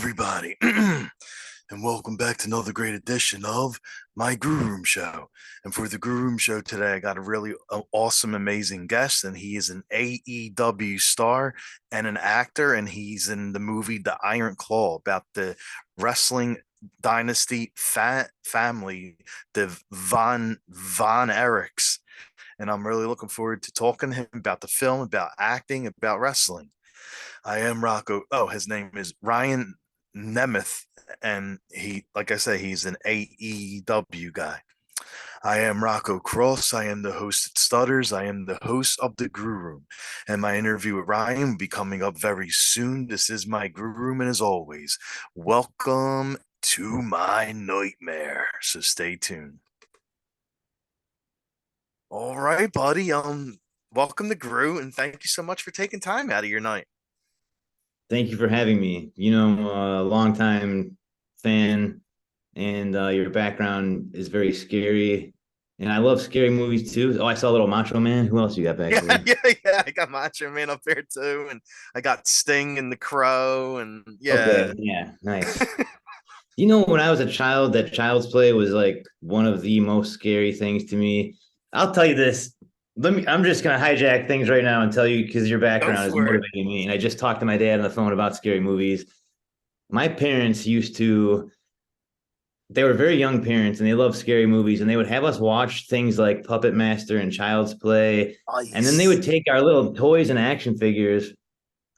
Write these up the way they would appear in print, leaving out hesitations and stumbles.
everybody, and welcome back to another great edition of my Grue Rume Show. And for the Grue Rume Show today, I got a really awesome, amazing guest, and he is an AEW star and an actor, and he's in the movie The Iron Claw about the wrestling dynasty family, the Von Erichs. And I'm really looking forward to talking to him about the film, about acting, about wrestling. I am Rocco. Oh, his name is Ryan Nemeth, and like I say, he's an AEW guy. I am Rocco Cross. I am the host at Stutters. I am the host of the Grue Room, and my interview with Ryan will be coming up very soon. This is my Grue Room, and as always, welcome to my nightmare. So stay tuned. All right, buddy. Welcome to Grue, and thank you so much for taking time out of your night. Thank you for having me. I'm a longtime fan, and your background is very scary. And I love scary movies too. Oh, I saw Little Macho Man. Who else you got back Yeah, there? yeah. I got Macho Man up there too, and I got Sting and the Crow, and Okay, yeah. yeah, nice. When I was a child, that Child's Play was like one of the most scary things to me. I'll tell you this. I'm just gonna hijack things right now and tell you because your Go background is for it. motivating me. And I just talked to my dad on the phone about scary movies. My parents used to they were very young parents and they loved scary movies, and they would have us watch things like Puppet Master and Child's Play. And then they Nice. would take our little toys and action figures,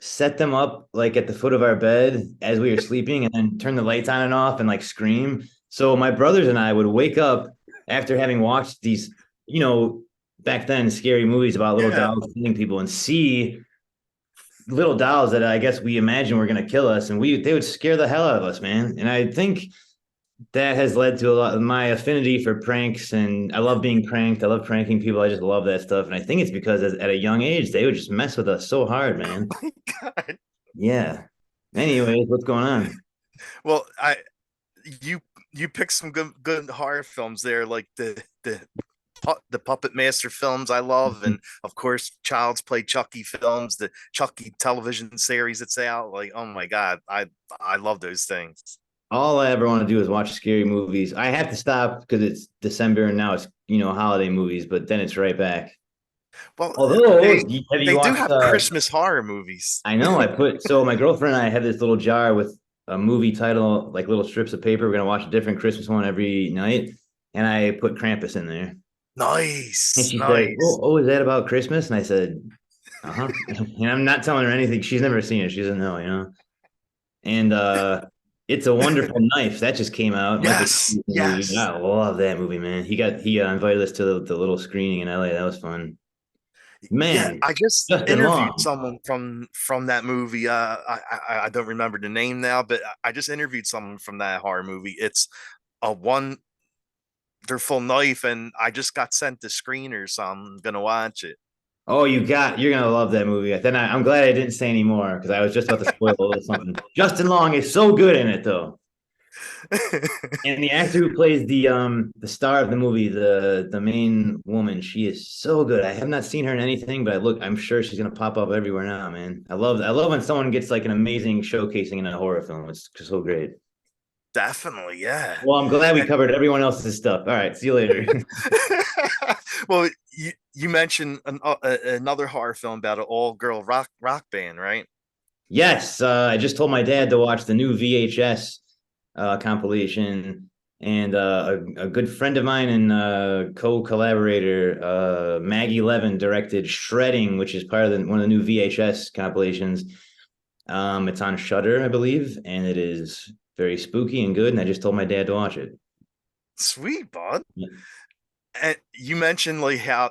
set them up like at the foot of our bed as we were sleeping, and then turn the lights on and off and like scream. So my brothers and I would wake up after having watched these, you know, back then scary movies about little Yeah. dolls killing people, and see little dolls that I guess we imagine were going to kill us, and they would scare the hell out of us, man. And I think that has led to a lot of my affinity for pranks, and I love being pranked. I love pranking people. I just love that stuff. And I think it's because at a young age they would just mess with us so hard, man. God. Yeah. Anyways, what's going on? Well, you you picked some good horror films there, like the Puppet Master films I love, and of course Child's Play Chucky films, the Chucky television series that's out. Like, oh my God, I love those things. All I ever want to do is watch scary movies. I have to stop because it's December and now it's holiday movies, but then it's right back. Well, Although, they have you they do watched? have Christmas horror movies. I know I put so my girlfriend and I have this little jar with a movie title, like little strips of paper. We're gonna watch a different Christmas one every night, and I put Krampus in there. And Nice, she said, nice. oh, is that about Christmas? And I said, uh-huh. And I'm not telling her anything. She's never seen it. She doesn't know. And It's a Wonderful Knife. That just came out. Michael Yes, Keaton movie. yes. I love that movie, man. He invited us to the little screening in LA. That was fun. Yeah, Man, I just Justin interviewed Long. someone from that movie. I don't remember the name now, but I just interviewed someone from that horror movie. It's a wonderful knife, and I just got sent the screener, so I'm gonna watch it. Oh, you're gonna love that movie. Then I'm glad I didn't say any more because I was just about to spoil a little something. Justin Long is so good in it though. And the actor who plays the star of the movie, the main woman, she is so good. I have not seen her in anything, but I'm sure she's gonna pop up everywhere now, man. I love when someone gets like an amazing showcasing in a horror film. It's just so great. Definitely, yeah. Well, I'm glad we And covered everyone else's stuff. All right, see you later. well, you mentioned another horror film about an all-girl rock band, right? Yes, I just told my dad to watch the new VHS compilation, and a good friend of mine and co-collaborator, Maggie Levin, directed Shredding, which is part of one of the new VHS compilations. It's on Shudder, I believe, and it is very spooky and good. And I just told my dad to watch it. Sweet, bud. And you mentioned like how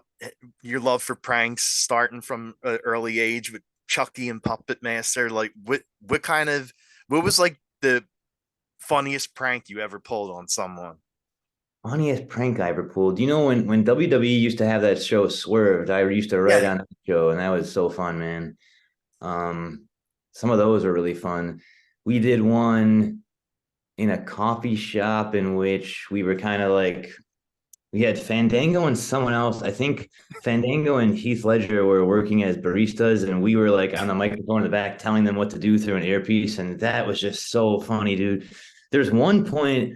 your love for pranks starting from an early age with Chucky and Puppet Master. Like, what was like the funniest prank you ever pulled on someone? Funniest prank I ever pulled. When WWE used to have that show Swerved, I used to write Yeah. on that show, and that was so fun, man. Um, some of those were really fun. We did one in a coffee shop in which we were kind of like We had Fandango and someone else. I think Fandango and Heath Ledger were working as baristas, and we were like on the microphone in the back telling them what to do through an earpiece, and that was just so funny, dude. There's one point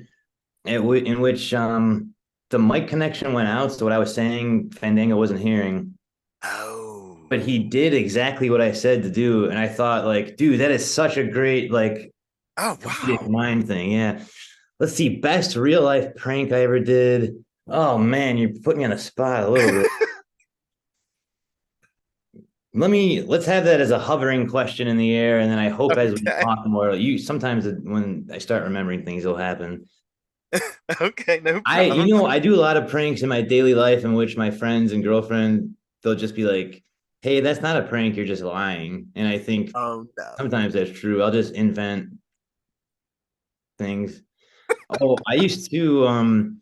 in which the mic connection went out, so what I was saying, Fandango wasn't hearing, Oh. but he did exactly what I said to do, and I thought, like, dude, that is such a great like Oh comedic wow. mind thing. Yeah. Let's see, best real life prank I ever did. Oh man, you put me on the spot a little bit. Let's have that as a hovering question in the air, and then I hope as we Okay. talk more, you sometimes when I start remembering things, it'll happen. Okay, no problem. I do a lot of pranks in my daily life in which my friends and girlfriend, they'll just be like, "Hey, that's not a prank, you're just lying." And I think Oh no. sometimes that's true. I'll just invent things. Oh, I used to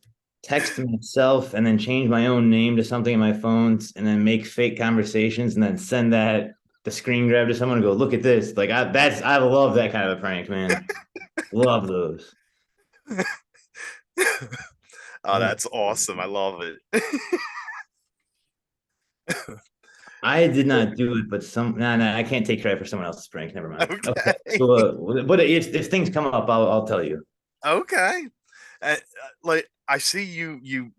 text myself and then change my own name to something in my phones and then make fake conversations and then send that the screen grab to someone and go, look at this. Like I love that kind of a prank, man. Love those. Oh, that's awesome. I love it. I did not do it, but I can't take credit for someone else's prank. Never mind. Okay. Okay. So, but if things come up, I'll tell you. Okay. Like I see you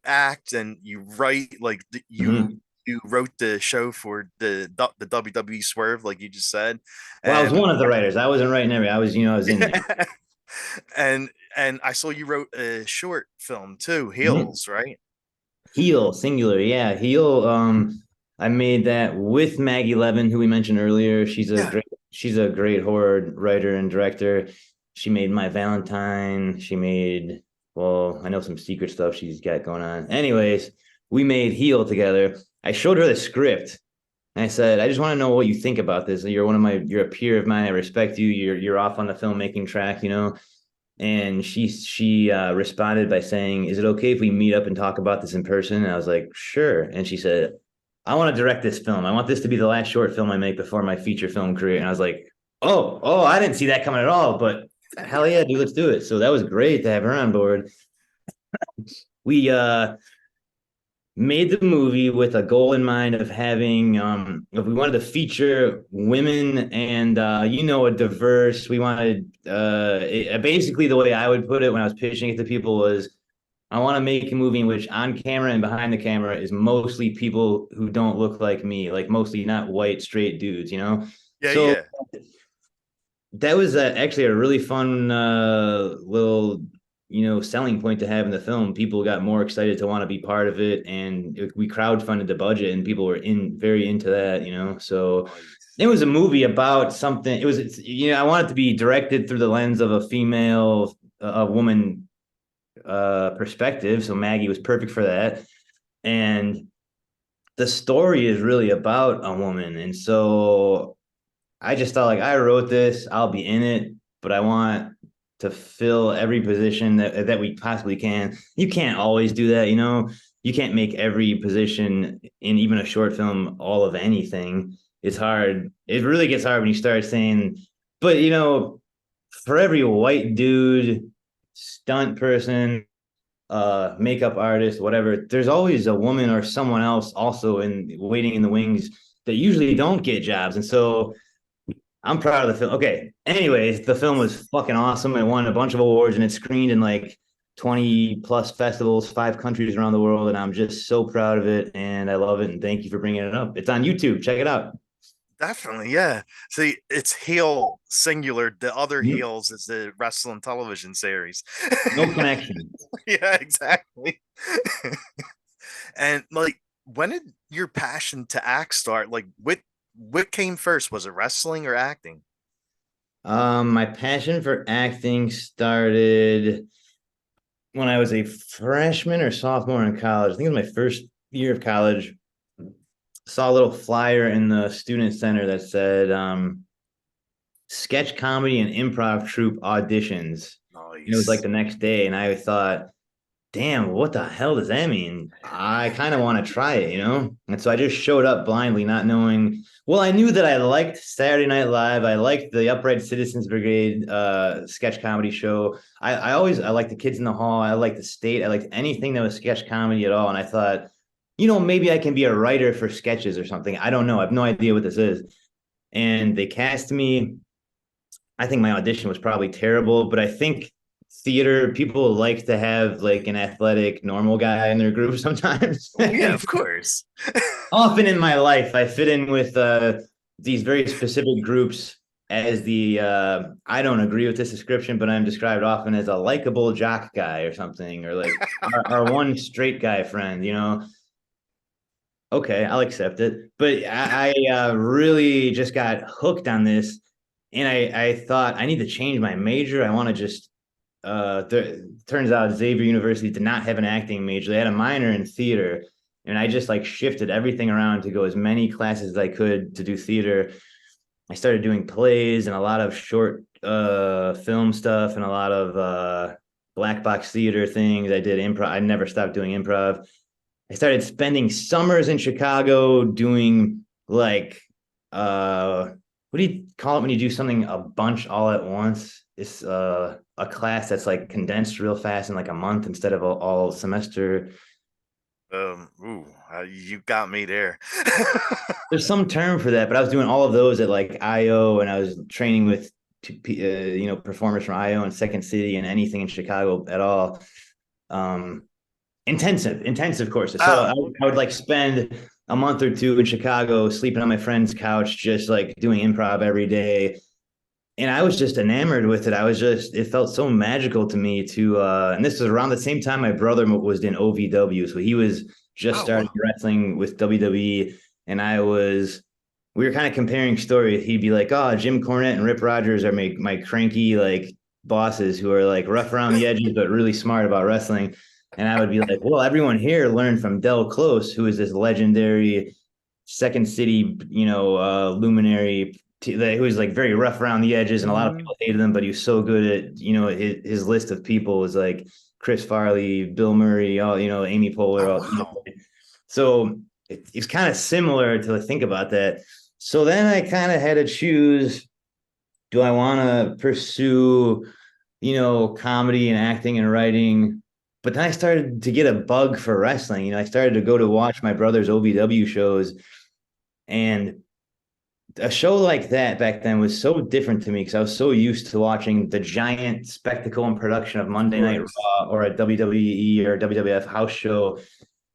act and you write like Mhm. you wrote the show for the WWE Swerve like you just said, Well, I was and one of the writers. I wasn't writing I was, I was in there. and I saw you wrote a short film too, Mhm. Heels, right? Heel, singular, yeah. Heel. I made that with Maggie Levin, who we mentioned earlier. Yeah. She's a great horror writer and director. She made My Valentine. Well, I know some secret stuff she's got going on. Anyways, we made Heel together. I showed her the script and I said, I just want to know what you think about this. You're a peer of mine. I respect you. You're off on the filmmaking track, and she responded by saying, "Is it okay if we meet up and talk about this in person?" And I was like, "Sure." And she said, "I want to direct this film. I want this to be the last short film I make before my feature film career." And I was like, "Oh, I didn't see that coming at all." But hell yeah, dude, let's do it. So that was great to have her on board. We made the movie with a goal in mind of having if we wanted to feature women and a diverse, we wanted basically the way I would put it when I was pitching it to people was I want to make a movie in which on camera and behind the camera is mostly people who don't look like me, like mostly not white straight dudes. Yeah, So yeah. that was actually a really fun little selling point to have in the film. People got more excited to want to be part of it, and we crowdfunded the budget and people were very into that. So Nice. it was a movie about something. I wanted to be directed through the lens of a woman perspective, so Maggie was perfect for that. And the story is really about a woman, and so I just thought, like, I wrote this, I'll be in it, but I want to fill every position that we possibly can. You can't always do that. You can't make every position in even a short film all of anything. It's hard. It really gets hard when you start saying, but for every white dude, stunt person, makeup artist, whatever, there's always a woman or someone else also in waiting in the wings that usually don't get jobs. And so I'm proud of the film. Okay. Anyways, the film was fucking awesome. It won a bunch of awards and it screened in like 20 plus festivals, 5 countries around the world. And I'm just so proud of it. And I love it. And thank you for bringing it up. It's on YouTube. Check it out. Definitely, yeah. See, it's heel singular. The other Mhm. heels is the wrestling television series. No connection. Yeah, exactly. And like, when did your passion to act start? Like, what came first? Was it wrestling or acting? My passion for acting started when I was a freshman or sophomore in college. I think it was my first year of college. Saw a little flyer in the student center that said sketch comedy and improv troupe auditions. And it was like Nice. the next day, and I thought, damn, what the hell does that mean? I kind of want to try it, you know? And so I just showed up blindly, not knowing. Well, I knew that I liked Saturday Night Live. I liked the Upright Citizens Brigade sketch comedy show. I liked the Kids in the Hall. I liked the State. I liked anything that was sketch comedy at all. And I thought, maybe I can be a writer for sketches or something. I don't know. I have no idea what this is. And they cast me. I think my audition was probably terrible, but I think theater people like to have like an athletic normal guy in their group sometimes. Well, yeah, of course. Often in my life I fit in with these very specific groups as the I don't agree with this description, but I'm described often as a likable jock guy or something, or like our one straight guy friend, okay, I'll accept it. But I really just got hooked on this, and I thought I need to change my major. I want to just. Turns out Xavier University did not have an acting major. They had a minor in theater, and I just like shifted everything around to go as many classes as I could to do theater. I started doing plays and a lot of short film stuff and a lot of black box theater things. I did improv. I never stopped doing improv. I started spending summers in Chicago doing like what do you call it when you do something a bunch all at once? It's a class that's like condensed real fast in like a month instead of all semester. You got me there. There's some term for that, but I was doing all of those at like IO, and I was training with performers from IO and Second City and anything in Chicago at all. Intensive courses. So I would like spend a month or two in Chicago sleeping on my friend's couch, just like doing improv every day. And I was just enamored with it. It felt so magical to me and this was around the same time my brother was in OVW. So he was just starting wrestling with WWE. And we were kind of comparing stories. He'd be like, oh, Jim Cornette and Rip Rogers are my cranky, like bosses who are like rough around the edges, but really smart about wrestling. And I would be like, well, everyone here learned from Del Close, who is this legendary Second City, luminary who was like very rough around the edges, and a lot of people hated him, but he was so good at, his list of people was like Chris Farley, Bill Murray, Amy Poehler. So it's kind of similar to think about that. So then I kind of had to choose, do I want to pursue, comedy and acting and writing? But then I started to get a bug for wrestling. I started to go to watch my brother's OVW shows, and a show like that back then was so different to me because I was so used to watching the giant spectacle and production of Monday Night Raw or a WWE or WWF house show,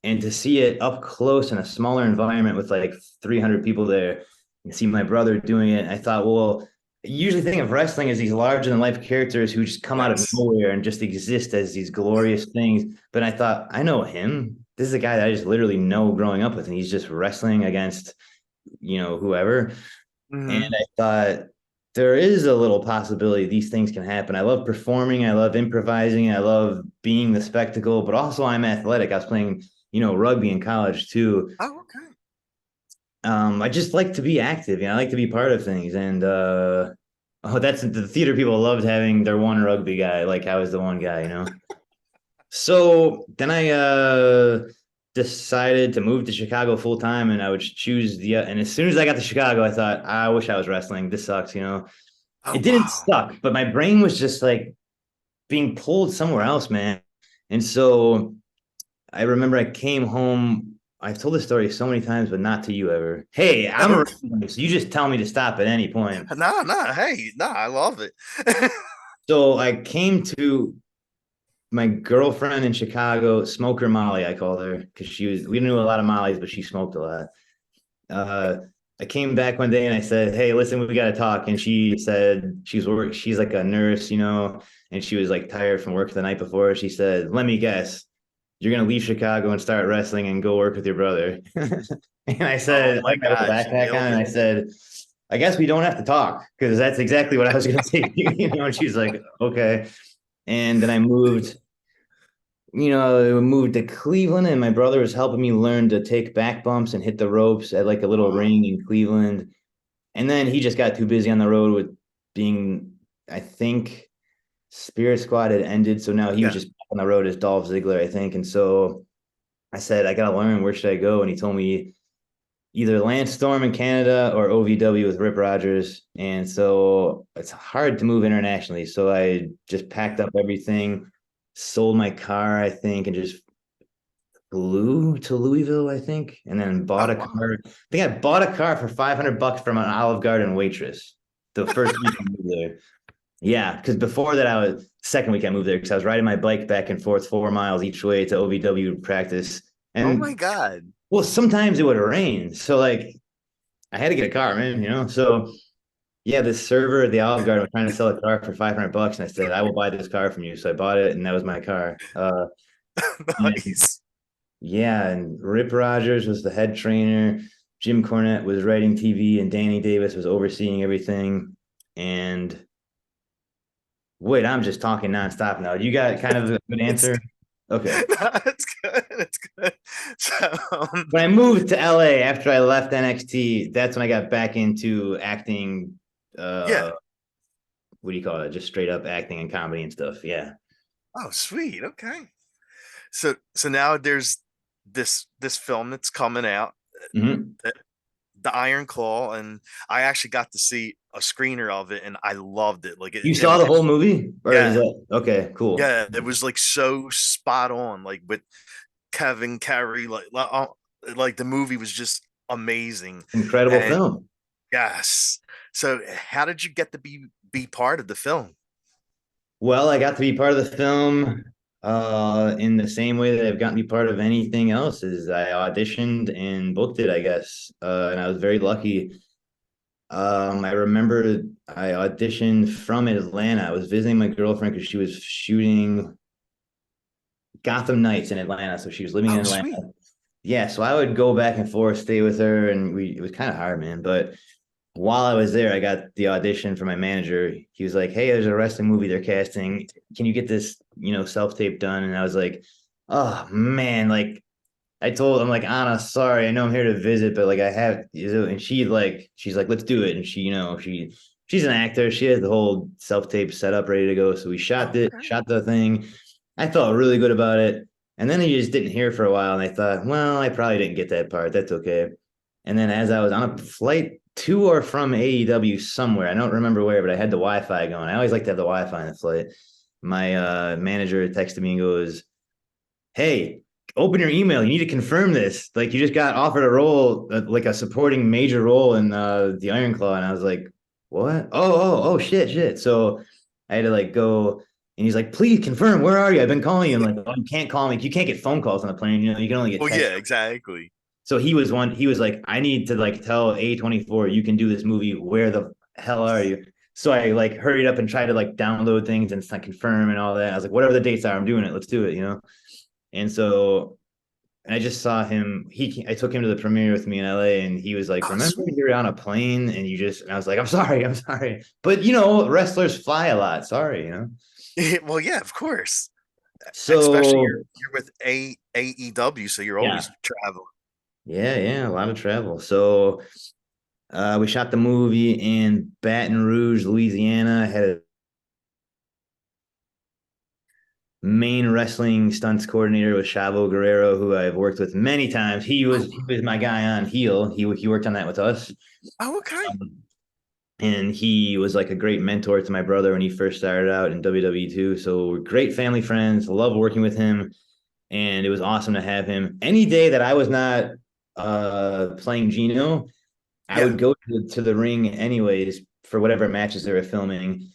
and to see it up close in a smaller environment with like 300 people there and see my brother doing it. I thought, well, I usually think of wrestling as these larger than life characters who just come out of nowhere and just exist as these glorious things. But I thought, I know him. This is a guy that I just literally know growing up with, and he's just wrestling against whoever. And I thought there is a little possibility these things can happen. I love performing, I love improvising, I love being the spectacle, but also I'm athletic. I was playing rugby in college too. I just like to be active, I like to be part of things. And that's the theater people loved having their one rugby guy, like I was the one guy. So then I decided to move to Chicago full time, and I would choose and as soon as I got to Chicago, I thought, I wish I was wrestling. This sucks, It didn't suck, but my brain was just like being pulled somewhere else, man. And so I remember I came home. I've told this story so many times, but not to you ever. Hey, I'm a wrestler, so you just tell me to stop at any point. Hey, I love it. So I came to my girlfriend in Chicago, Smoker Molly, I called her, because we knew a lot of Mollies, but she smoked a lot. I came back one day and I said, hey, listen, we got to talk. And she said, she's like a nurse, and she was like tired from work the night before. She said, let me guess, you're going to leave Chicago and start wrestling and go work with your brother. And I said, I got a backpack on, and I said, I guess we don't have to talk, because that's exactly what I was going to say. And she's like, okay. And then I moved to Cleveland, and my brother was helping me learn to take back bumps and hit the ropes at like a little ring in Cleveland. And then he just got too busy on the road with I think Spirit Squad had ended. So now he was just on the road is Dolph Ziggler, I think. And so I said, I got to learn, where should I go? And he told me either Lance Storm in Canada or OVW with Rip Rogers. And so it's hard to move internationally. So I just packed up everything, sold my car, I think, and just flew to Louisville, I think, and then bought Oh a wow. car. I think I bought a car for $500 from an Olive Garden waitress the first week I moved there. Yeah, because before that, I was second week I moved there because I was riding my bike back and forth 4 miles each way to OVW practice. Oh my And God. well, sometimes it would rain. So like I had to get a car, man, you know. So yeah, this server at the Olive Garden was trying to sell a car for $500, and I said, I will buy this car from you. So I bought it, and that was my car. And Nice. yeah, and Rip Rogers was the head trainer. Jim Cornette was writing TV, and Danny Davis was overseeing everything. And wait, I'm just talking nonstop now. You got kind of a good It's answer? Okay. no, it's good. It's good. So When I moved to LA after I left NXT, that's when I got back into acting. yeah. What do you call it? Just straight up acting and comedy and stuff. Yeah. Oh, sweet. Okay. So now there's this film that's coming out, Mhm. the Iron Claw, and I actually got to see a screener of it, and I loved it. Like You saw the whole movie, or is yeah, that okay? Cool. yeah, it was like so spot on, like with Kevin Carey, like the movie was just amazing. Incredible And film. yes, so how did you get to be part of the film? Well, I got to be part of the film in the same way that I've gotten to be part of anything else is I auditioned and booked it, I guess. And I was very lucky. I remember I auditioned from Atlanta. I was visiting my girlfriend because she was shooting Gotham Knights in Atlanta. So she was living in Oh, Atlanta. sweet. Yeah, so I would go back and forth, stay with her, and it was kind of hard, man. But while I was there, I got the audition for my manager. He was like, "Hey, there's a wrestling movie they're casting. Can you get this, self tape done?" And I was like, "Oh man!" Like I told him, like, Anna, sorry, I know I'm here to visit, but like I have, and she's like, "Let's do it." And she's an actor. She has the whole self tape set up, ready to go. So we shot Oh, it, okay. shot the thing. I felt really good about it. And then he just didn't hear for a while, and I thought, well, I probably didn't get that part. That's okay. And then as I was on a flight to or from AEW somewhere, I don't remember where, but I had the Wi-Fi going. I always like to have the Wi-Fi on the flight. My manager texted me and goes, "Hey, open your email. You need to confirm this. Like you just got offered a role, like a supporting major role in the Iron Claw." And I was like, "What? Oh, shit, shit." So I had to like go. And he's like, "Please confirm. Where are you? I've been calling you." I'm like, "Oh, you can't call me. You can't get phone calls on the plane. You can only get Well, text." yeah, exactly. So he was like, I need to like tell A24 you can do this movie. Where the hell are you? So I like hurried up and tried to like download things and confirm and all that. I was like, whatever the dates are, I'm doing it. Let's do it. And so and I just saw him. I took him to the premiere with me in LA, and he was like, Oh, "Remember sweet. you're on a plane and you just." And I was like, I'm sorry, but wrestlers fly a lot. Sorry. Well, yeah, of course. Especially So you're with AEW, so you're yeah, always traveling. yeah, a lot of travel. So we shot the movie in Baton Rouge, Louisiana. Had a main wrestling stunts coordinator with Chavo Guerrero, who I've worked with many times. He Oh, was he was my guy on heel. He worked on that with us. oh, okay. Um, and he was like a great mentor to my brother when he first started out in WWE too. So we're great family friends. Love working with him, and it was awesome to have him. Any day that I was not playing Gino, I Yeah. would go to the ring anyways for whatever matches they were filming,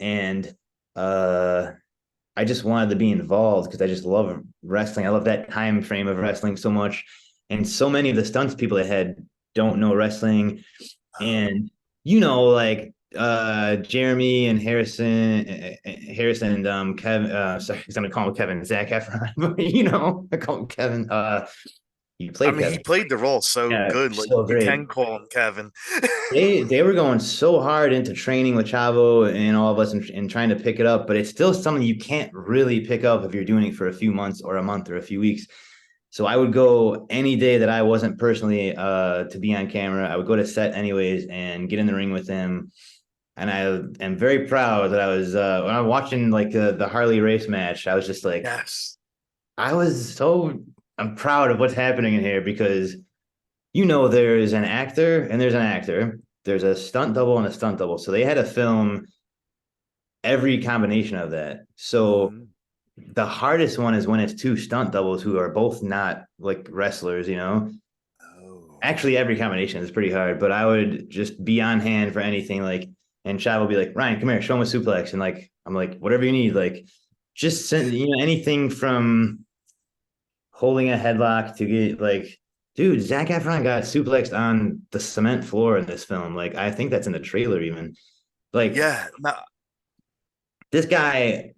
and uh, I just wanted to be involved because I just love wrestling. I love that time frame of wrestling so much, and so many of the stunts people that had don't know wrestling, Oh. and like Jeremy and Harrison and Kevin. Sorry, I'm gonna call him Kevin. Zach Efron, but I call him Kevin. You I played mean, he Kevin. played the role so Yeah, good. Like so you great. can call him Kevin. They were going so hard into training with Chavo and all of us and trying to pick it up, but it's still something you can't really pick up if you're doing it for a few months or a month or a few weeks. So I would go any day that I wasn't personally to be on camera. I would go to set anyways and get in the ring with him. and I am very proud that I was when I'm watching like the Harley race match. I was just like, Yes. I'm proud of what's happening in here because there's an actor and there's an actor. There's a stunt double and a stunt double. So they had to film every combination of that. So Mhm. the hardest one is when it's two stunt doubles who are both not like wrestlers. Oh. Actually, every combination is pretty hard, but I would just be on hand for anything. Like, and Chad will be like, Ryan, come here, show him a suplex. And like, I'm like, whatever you need. Like, just send, anything from holding a headlock to get like, dude, Zac Efron got suplexed on the cement floor in this film. Like, I think that's in the trailer even. Like, Yeah. No, this guy,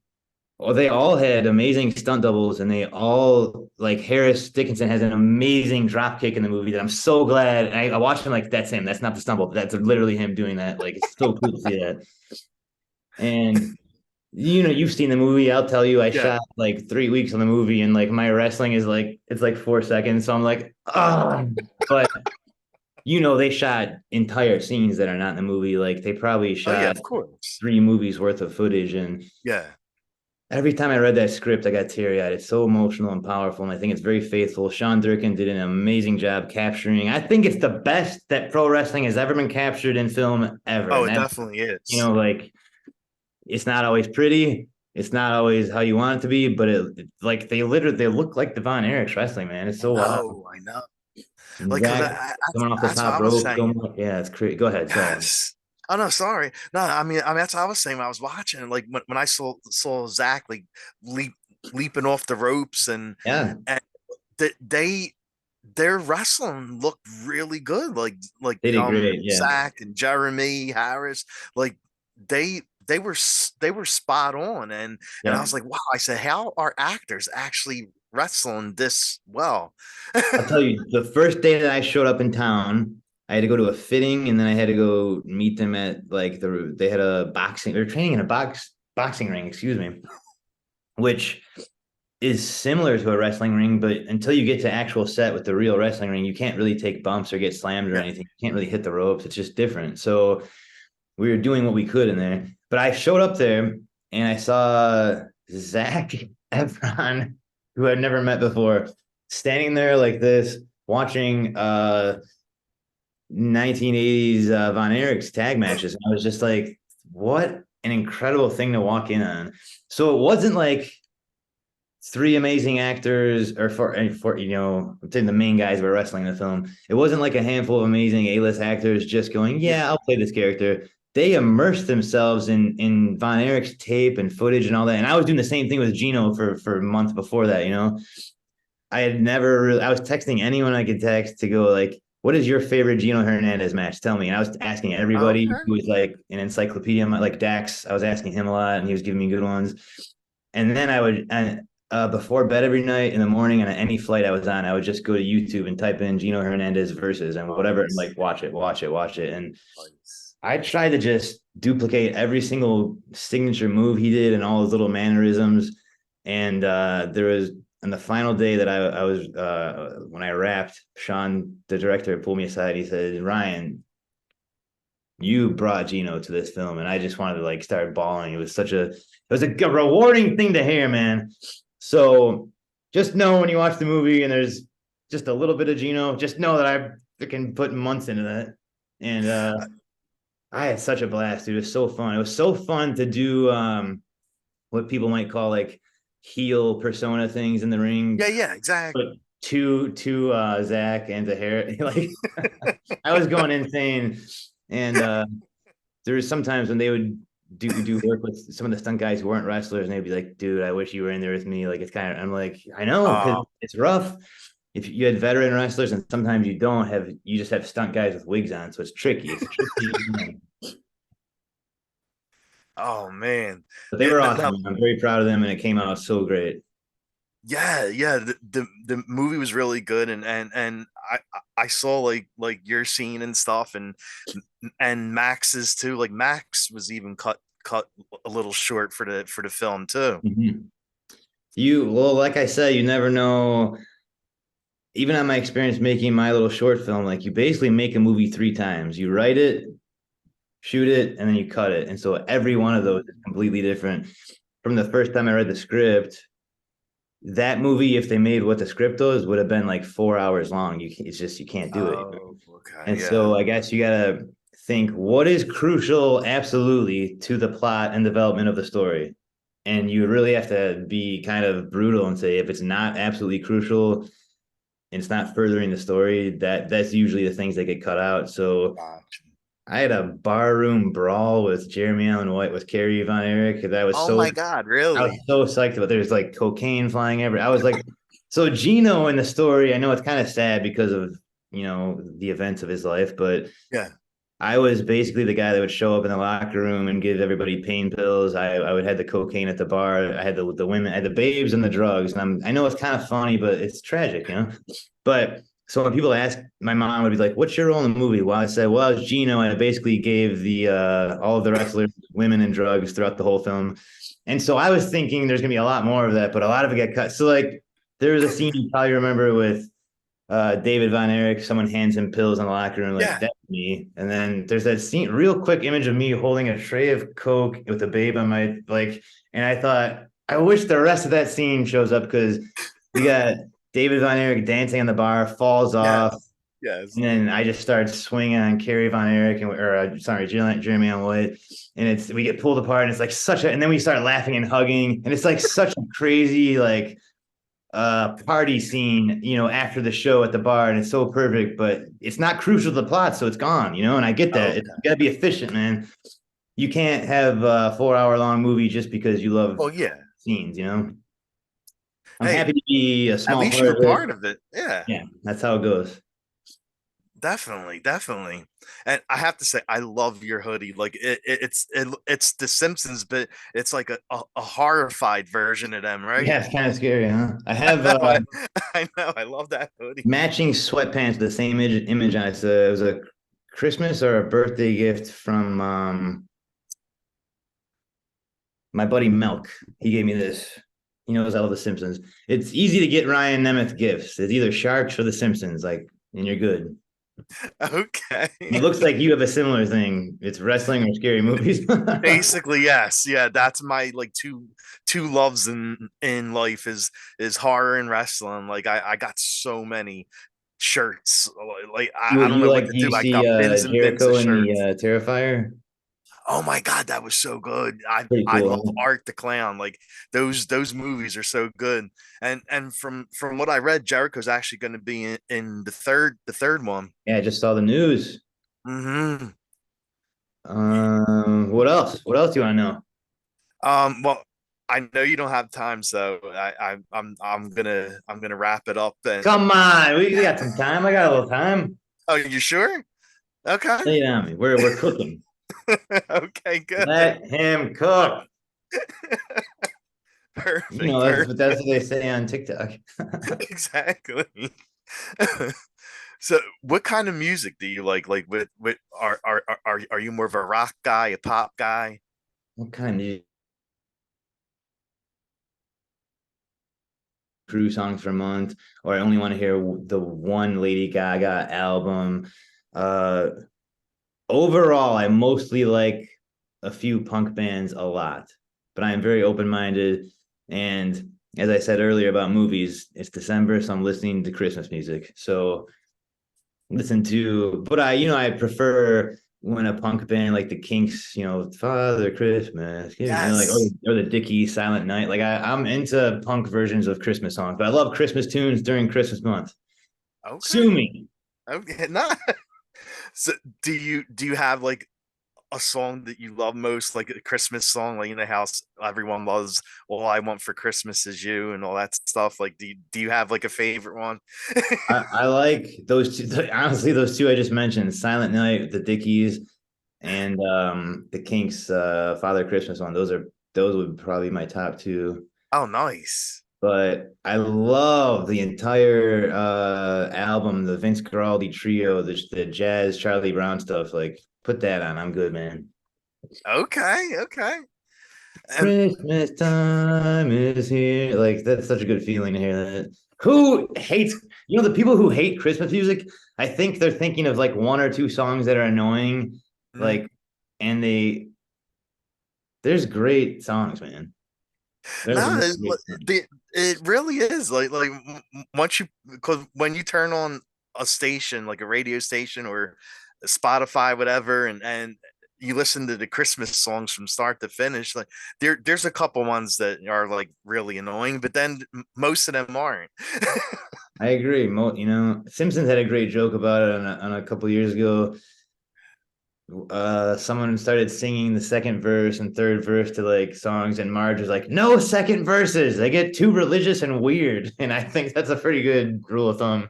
well, they all had amazing stunt doubles, and they all like Harris Dickinson has an amazing drop kick in the movie that I'm so glad. And I watched him like that's him. That's not the stumble. That's literally him doing that. Like it's so cool to see that. And you've seen the movie. I'll tell you, I yeah. shot like 3 weeks on the movie, and like my wrestling is like it's like 4 seconds. So I'm like, oh, but they shot entire scenes that are not in the movie. Like they probably Oh yeah, shot of course. 3 movies worth of footage, and Yeah. every time I read that script, I got teary eyed. It's so emotional and powerful, and I think it's very faithful. Sean Durkin did an amazing job capturing. I think it's the best that pro wrestling has ever been captured in film ever. Oh, And it that's, definitely is. like it's not always pretty. It's not always how you want it to be, but like they look like Devon Eric's wrestling, man. It's so wild. I know. And Like, cause Zach coming off the that's what top I was rope, saying. going, yeah, it's crazy. Go ahead, sorry. Yes. Oh no, sorry. No, I mean that's what I was saying when I was watching. Like when I saw Zach like leaping off the ropes Yeah, and they their wrestling looked really good. they did great. Yeah, Zach and Jeremy Harris, like they were spot on. And I yeah. was like, wow. I said, how are actors actually wrestling this well? I'll tell you, the first day that I showed up in town, I had to go to a fitting, and then I had to go meet them at like they had a boxing. They're training in a boxing ring, excuse me, which is similar to a wrestling ring, but until you get to actual set with the real wrestling ring, you can't really take bumps or get slammed or Yeah. anything. You can't really hit the ropes. It's just different. So we were doing what we could in there. But I showed up there and I saw Zach Efron, who I'd never met before, standing there like this, watching 1980s Von Erich's tag matches. And I was just like, what an incredible thing to walk in on. So it wasn't like three amazing actors, or for the main guys were wrestling the film. It wasn't like a handful of amazing A-list actors just going, Yeah. yeah, I'll play this character. They immersed themselves in Von Erich's tape and footage and all that. And I was doing the same thing with Gino for a month before that. I had never really, I was texting anyone I could text to go like, what is your favorite Gino Hernandez match? Tell me. And I was asking everybody Okay. who was like an encyclopedia, like Dax. I was asking him a lot, and he was giving me good ones. And then I would, before bed every night in the morning, and any flight I was on, I would just go to YouTube and type in Gino Hernandez versus and whatever, and Nice. like watch it, watch it, watch it. And Nice. I tried to just duplicate every single signature move he did and all his little mannerisms. And there was on the final day that I was when I wrapped, Sean, the director, pulled me aside. He said, Ryan, you brought Gino to this film, and I just wanted to like start bawling. It was a rewarding thing to hear, man. So just know when you watch the movie and there's just a little bit of Gino, just know that I freaking put months into that. And I had such a blast, dude. It was so fun. It was so fun to do what people might call like heel persona things in the ring, Yeah, yeah, but exactly. to Zach and to Harry. Like I was going insane. And there was sometimes when they would do work with some of the stunt guys who weren't wrestlers, and they'd be like, dude, I wish you were in there with me. Like it's kind of, I'm like, I know, because Uh, it's rough. If you had veteran wrestlers, and sometimes you just have stunt guys with wigs on, so it's tricky. It's tricky. oh man. But they Yeah, were no, awesome. I'm very proud of them, and it came out so great. yeah, yeah. The movie was really good, and I saw like your scene and stuff, and Max's too. Like Max was even cut a little short for the film too. Mhm. Well, like I said, you never know. Even on my experience making my little short film, like you basically make a movie 3 times. You write it, shoot it, and then you cut it. And so every one of those is completely different. From the first time I read the script, that movie, if they made what the script was, would have been like 4 hours long. It's just you can't do it. Oh, okay, And yeah. so I guess you gotta think what is crucial absolutely to the plot and development of the story. And you really have to be kind of brutal and say if it's not absolutely crucial and it's not furthering the story, that's usually the things that get cut out. So Gotcha. I had a barroom brawl with Jeremy Allen White with Carrie Von Erich because Oh my God, I was really? so psyched about. There's like cocaine flying everywhere. I was like, so Gino in the story. I know it's kind of sad because of the events of his life, but Yeah. I was basically the guy that would show up in the locker room and give everybody pain pills. I would have the cocaine at the bar. I had the women, I had the babes and the drugs. And I know it's kind of funny, but it's tragic, But so when people ask, my mom would be like, "What's your role in the movie?" Well, I said, "Well, I was Gino, and I basically gave the all of the wrestlers women and drugs throughout the whole film." And so I was thinking there's gonna be a lot more of that, but a lot of it got cut. So like there was a scene you probably remember with David Von Erich. Someone hands him pills in the locker room, like Yeah. that's me. And then there's that scene, real quick image of me holding a tray of Coke with a babe on my like, and I thought I wish the rest of that scene shows up because you got David Von Erich dancing on the bar, falls off. Yes. Yes. And then I just started swinging on Carrie Von Erich Jeremy Allen White, and we get pulled apart, and it's like and then we start laughing and hugging, and it's like such a crazy like party scene, after the show at the bar, and it's so perfect, but it's not crucial to the plot, so it's gone, and I get that. You Okay. gotta be efficient, man. You can't have a 4 hour long movie just because you love Well, yeah. scenes. I'm Hey, happy to be a at small least you part were of it. part of it. Yeah. Yeah, that's how it goes. Definitely, definitely. And I have to say, I love your hoodie. Like it's The Simpsons, but it's like a horrified version of them, right? Yeah, it's kind of scary, huh? I I have know, I know. I love that hoodie. matching sweatpants with the same image on it. So it was a Christmas or a birthday gift from my buddy Melk. He gave me this. He knows I love The Simpsons. It's easy to get Ryan Nemeth gifts. It's either Sharks or The Simpsons, like, and you're good. Okay. And it looks like you have a similar thing. It's wrestling or scary movies. Basically, yes. Yeah, that's my like two loves in life is horror and wrestling. Like I got so many shirts. Like I don't You know what like? to Do you do. I see got bins and bins of Jericho in the shirts. Terrifier? Oh my God, that was so good. I Pretty I cool. love Huh? Art the Clown. Like those movies are so good. And from what I read, Jericho's actually going to be in the third one. Yeah, I just saw the news. Hmm. What else? What else do you want to know? Well, I know you don't have time, so I'm gonna wrap it up. And Come on, we got some time. I got a little time. oh, you sure? Okay. Lay it on me. We're cooking. Okay, good. Let him cook. Perfect, That's perfect. what they say on TikTok. Exactly. So, what kind of music do you like? Like, with are you more of a rock guy, a pop guy? What kind of Crew songs for a month, or I only want to hear the one Lady Gaga album. Uh, Overall, I mostly like a few punk bands a lot, but I am very open minded. And as I said earlier about movies, it's December, so I'm listening to Christmas music. So but I prefer when a punk band like the Kinks, Father Christmas, like Yes. or the Dickies, Silent Night. Like I'm into punk versions of Christmas songs, but I love Christmas tunes during Christmas month. Sue Okay. me. Okay. Not. So, do you have like a song that you love most, like a Christmas song, like in the house everyone loves "All I Want for Christmas Is You" and all that stuff? Like, do you have like a favorite one? I like those two. Honestly, those two I just mentioned, Silent Night, the Dickies, and the Kinks, Father Christmas one. Those would probably be my top two. Oh, nice. But I love the entire album, the Vince Guaraldi trio, the jazz Charlie Brown stuff. Like, put that on. I'm good, man. Okay, okay. And Christmas time is here. Like, that's such a good feeling to hear that. Who hates, the people who hate Christmas music? I think they're thinking of like one or two songs that are annoying. mm, Like, and there's great songs, man. There's No, really great songs. it really is like once you, because when you turn on a station like a radio station or Spotify, whatever, and you listen to the Christmas songs from start to finish, like there's a couple ones that are like really annoying, but then most of them aren't. I agree. Simpsons had a great joke about it on a couple years ago. Someone started singing the second verse and third verse to like songs, and Marge was like, "No second verses. They get too religious and weird." And I think that's a pretty good rule of thumb.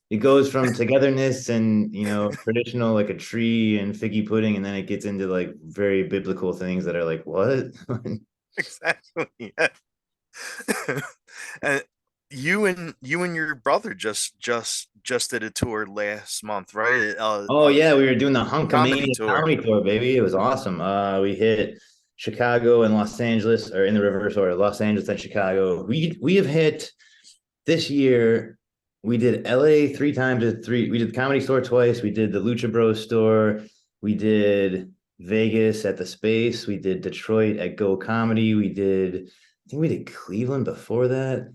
It goes from togetherness and traditional like a tree and figgy pudding, and then it gets into like very biblical things that are like, what? Exactly. Yeah. And you and your brother just did a tour last month, right? Oh yeah, we were doing the Comedy Hunkamania tour. comedy tour, baby. It was awesome. We hit Chicago and Los Angeles, or in the reverse order, Los Angeles and Chicago. We have hit this year. We did LA three times. We did the Comedy Store twice. We did the Lucha Bros store. We did Vegas at the Space. We did Detroit at Go Comedy. I think we did Cleveland before that.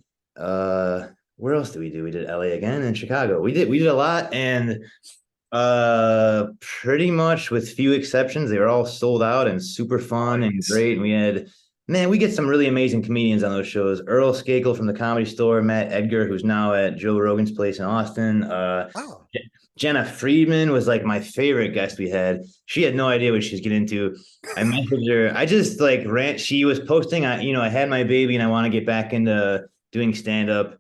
Where else did we do? We did LA again and Chicago. We did a lot, and pretty much with few exceptions, they were all sold out and super fun and Nice. great. And we get some really amazing comedians on those shows. Earl Skakel from the Comedy Store, Matt Edgar, who's now at Joe Rogan's place in Austin. Oh, Jenna Friedman was like my favorite guest we had. She had no idea what she was getting into. I messaged her. I just like ran. She was posting. I had my baby and I want to get back into doing stand up.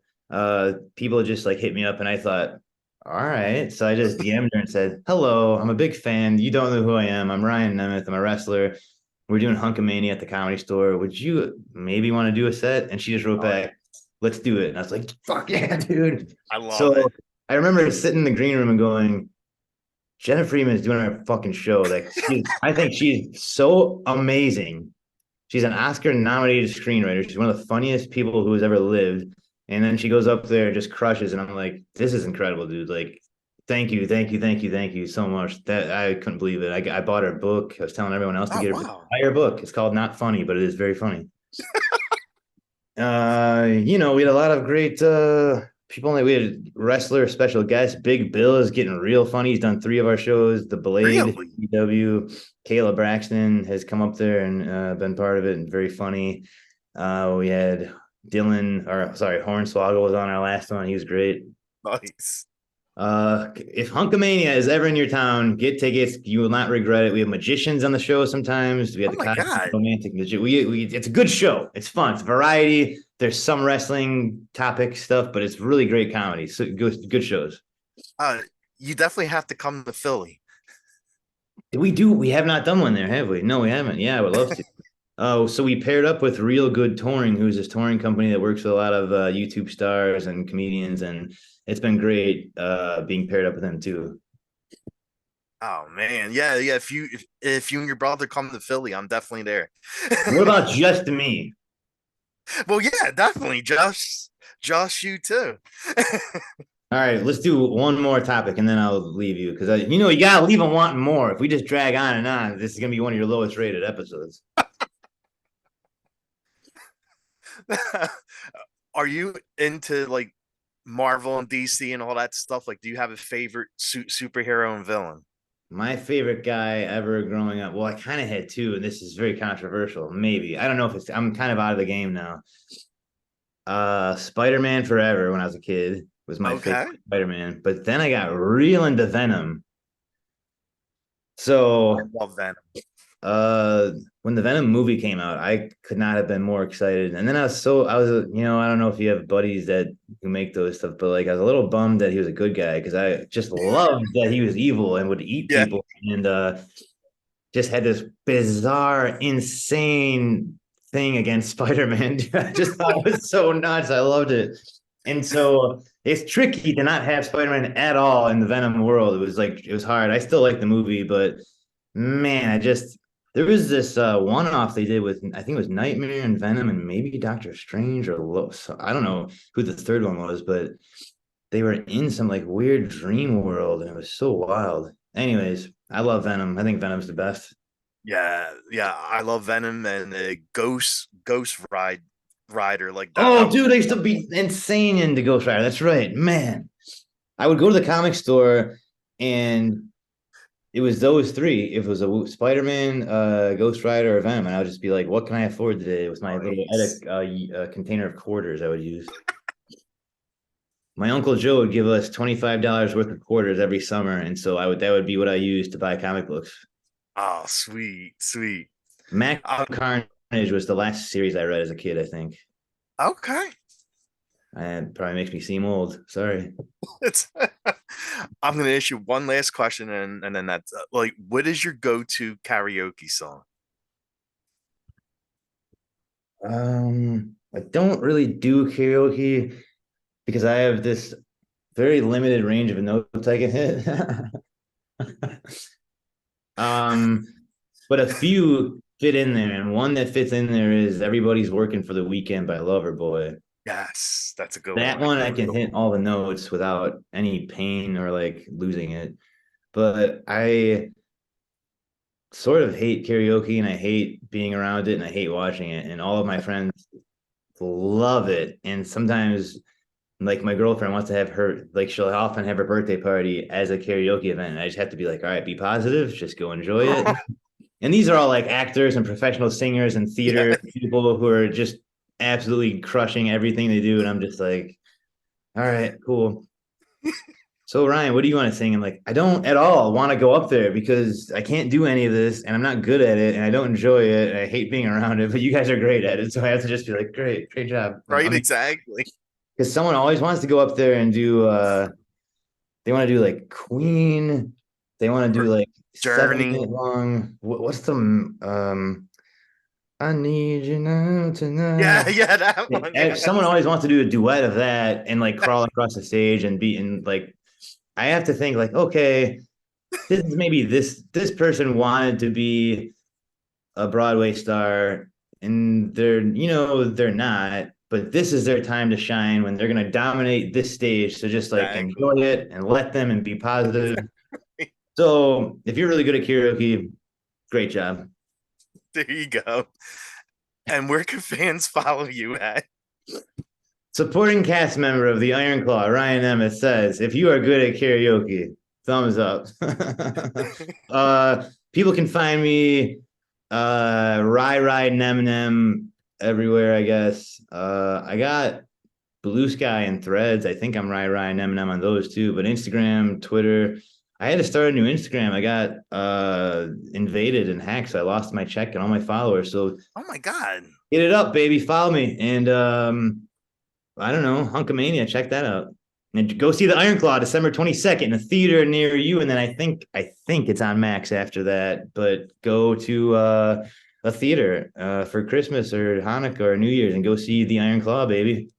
People just like hit me up, and I thought, all right. So I just DM'd her and said, "Hello, I'm a big fan. You don't know who I am. I'm Ryan Nemeth. I'm a wrestler. We're doing Hunkamania at the Comedy Store. Would you maybe want to do a set?" And she just wrote oh, back, "Let's do it." And I was like, "Fuck yeah, dude." I love So it. I remember sitting in the green room and going, Jenna Freeman is doing her fucking show. Like I think she's so amazing. She's an Oscar nominated screenwriter. She's one of the funniest people who has ever lived. And then she goes up there and just crushes. And I'm like, this is incredible, dude. Like, thank you, thank you, thank you, thank you so much. That I couldn't believe it. I bought her book. I was telling everyone else to Oh get her wow. buy her book. It's called Not Funny, but it is very funny. We had a lot of great people. We had wrestler special guest. Big Bill is getting real funny. He's done 3 of our shows. The Blade, Really? EW. Kayla Braxton has come up there and been part of it and very funny. We had Hornswoggle was on our last one. He was great. Nice. If Hunkamania is ever in your town, get tickets. You will not regret it. We have magicians on the show sometimes. We have Oh the my Cosmic God. Romantic Magician. It's a good show. It's fun. It's variety. There's some wrestling topic stuff, but it's really great comedy. So good shows. Uh, you definitely have to come to Philly. We have not done one there, have we? No, we haven't. Yeah, I would love to. Oh, so we paired up with Real Good Touring, who's this touring company that works with a lot of YouTube stars and comedians, and it's been great being paired up with them too. Oh man, yeah, yeah. If you and your brother come to Philly, I'm definitely there. What about just me? Well, yeah, definitely. Josh, you too. All right, let's do one more topic and then I'll leave you because you gotta leave them wanting more. If we just drag on and on, this is gonna be one of your lowest rated episodes. Are you into like Marvel and DC and all that stuff? Like, do you have a favorite superhero and villain? My favorite guy ever growing up. Well, I kind of had two, and this is very controversial. Maybe I don't know if I'm kind of out of the game now. Spider-Man Forever when I was a kid was my favorite Okay. Spider-Man, but then I got real into Venom. I So love Venom. uh when the Venom movie came out, I could not have been more excited. And then I was I don't know if you have buddies that who make those stuff, but like I was a little bummed that he was a good guy because I just loved that he was evil and would eat Yeah. people and just had this bizarre, insane thing against Spider-Man. I just thought it was so nuts. I loved it. And so it's tricky to not have Spider-Man at all in the Venom world. It was hard. I still like the movie, but man, there was this one-off they did with I think it was Nightmare and Venom and maybe Doctor Strange so I don't know who the third one was, but they were in some like weird dream world and it was so wild. Anyways, I love Venom. I think Venom's the best. Yeah, yeah, I love Venom and Rider like that. That Oh, was dude, I used to awesome. be insane into Ghost Rider. That's right, man. I would go to the comic store, and it was those three. If it was a Spider-Man, Ghost Rider, or Venom, and I would just be like, "What can I afford today?" With my little Nice. container of quarters, I would use. My uncle Joe would give us $25 worth of quarters every summer, and so I would that would be what I used to buy comic books. Oh, sweet, sweet. Max Uh, Carnage was the last series I read as a kid, I think. okay. And it probably makes me seem old. Sorry. It's I'm gonna issue one last question, and then that's like, what is your go-to karaoke song? I don't really do karaoke because I have this very limited range of notes I can hit. um, but a few fit in there, and one that fits in there is "Everybody's Working for the Weekend" by Loverboy. Yes, that's a good That one. one I can hit all the notes without any pain or like losing it. But I sort of hate karaoke and I hate being around it and I hate watching it. And all of my friends love it. And sometimes like my girlfriend wants to have her like she'll often have her birthday party as a karaoke event. And I just have to be like, all right, be positive, just go enjoy it. And these are all like actors and professional singers and Yeah. theater people who are just absolutely crushing everything they do. And I'm just like, all right, cool. So Ryan, what do you want to sing? And like, I don't at all want to go up there because I can't do any of this and I'm not good at it and I don't enjoy it and I hate being around it, but you guys are great at it. So I have to just be like, great job. I Right, mean, exactly. because someone always wants to go up there and do they want to do like Queen, they want to do Or like 7 minute Journey. long what's the I need you now tonight. Yeah, yeah, that one. Someone Yes. always wants to do a duet of that and like crawl across the stage and be in like I have to think like, okay, this is maybe this person wanted to be a Broadway star and they're not, but this is their time to shine when they're gonna dominate this stage. So just like enjoy Exactly. it and let them and be positive. So if you're really good at karaoke, great job. There you go. And where can fans follow you at? Supporting cast member of the Iron Claw, Ryan Nemeth says, if you are good at karaoke, thumbs up. People can find me ryannemeth everywhere, I guess. I got Blue Sky and Threads. I think I'm ryannemeth on those too, but Instagram, Twitter. I had to start a new Instagram. I got invaded and hacked, so I lost my check and all my followers. So Oh my God. get it up, baby. Follow me. And I don't know, Hunkamania. Check that out. And go see the Iron Claw December 22nd in a theater near you. And then I think it's on Max after that. But go to a theater for Christmas or Hanukkah or New Year's and go see the Iron Claw, baby.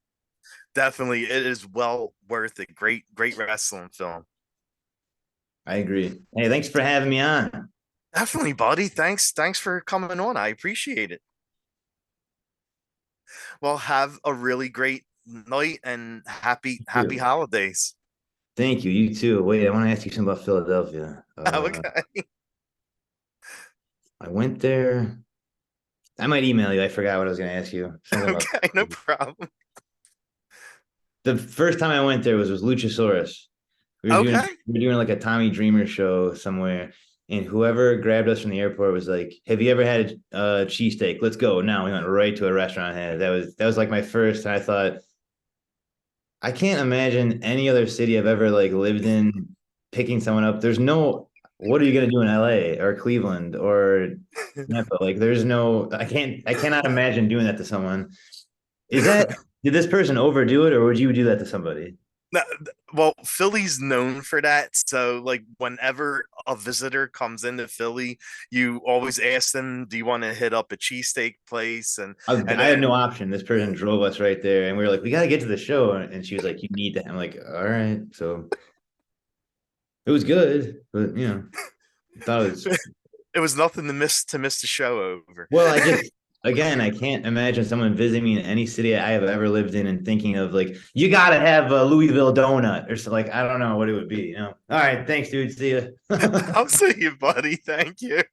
Definitely, it is well worth it. Great, great wrestling film. I agree. Hey, thanks for having me on. Definitely, buddy. Thanks for coming on. I appreciate it. Well, have a really great night and happy You. holidays. Thank you. You too. Wait, I want to ask you something about Philadelphia. Okay. I went there. I might email you. I forgot what I was going to ask you. Something about Okay, no problem. the first time I went there was Luchasaurus. We were doing Okay. we were doing like a Tommy Dreamer show somewhere, and whoever grabbed us from the airport was like, "Have you ever had a cheesesteak? Let's go now." We went right to a restaurant. And that was like my first. And I thought I can't imagine any other city I've ever like lived in picking someone up. There's no. What are you gonna do in LA or Cleveland or Tampa? Like, there's no. I cannot imagine doing that to someone. Is that did this person overdo it, or would you do that to somebody? No, well, Philly's known for that. So, like, whenever a visitor comes into Philly, you always ask them, "Do you want to hit up a cheesesteak place?" And I had no option. This person drove us right there, and we were like, "We got to get to the show." And she was like, "You need to." I'm like, "All right." So it was good, but thought it was it was nothing to miss the show over. well. I just again, I can't imagine someone visiting me in any city I have ever lived in and thinking of like, you got to have a Louisville donut or something. Like, I don't know what it would be. You know. All right, thanks, dude. See you. I'll see you, buddy. Thank you.